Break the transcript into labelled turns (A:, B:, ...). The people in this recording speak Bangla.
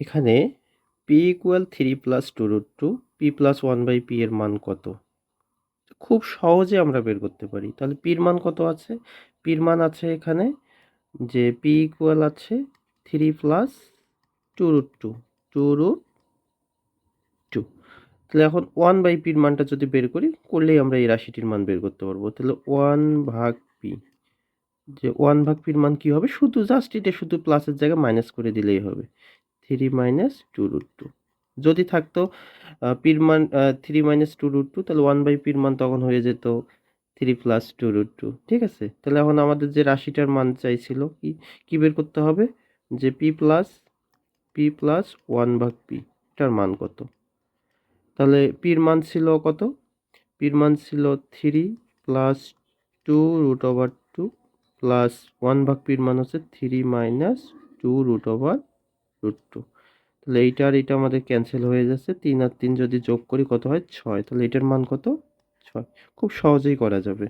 A: এখানে p equal 3 plus 2√2 p plus 1/p এর মান কত? খুব সহজে আমরা বের করতে পারি। তাহলে p এর মান কত আছে? p এর মান আছে এখানে যে p ইকুয়াল আছে 3 প্লাস 2√2 2√2। তাহলে এখন 1/p এর মানটা যদি বের করলেই আমরা এই রাশিটির মান বের করতে পারবো। তাহলে 1/p, যে 1/p এর মান কি হবে? শুধু জাস্ট এটা শুধু প্লাসের জায়গায় মাইনাস করে দিলেই হবে। 3 মাইনাস 2√2। যদি থাকতো p এর মান 3 মাইনাস 2√2, তাহলে 1/p এর মান তখন হয়ে যেত 3 প্লাস 2√2। ঠিক আছে? তাহলে এখন আমাদের যে রাশিটার মান চাইছিল কি বের করতে হবে? যে p প্লাস 1/p এটার মান কত? তাহলে p এর মান ছিল কত? p এর মান ছিল 3 প্লাস 2√2 প্লাস 1/p এর মান হচ্ছে 3 মাইনাস 2√2। তাহলে এইটা আর এটা আমাদের ক্যান্সেল হয়ে যাচ্ছে। 3 আর 3 যদি যোগ করি কত হয়? 6। তাহলে এটার মান কত? 6। খুব সহজেই করা যাবে।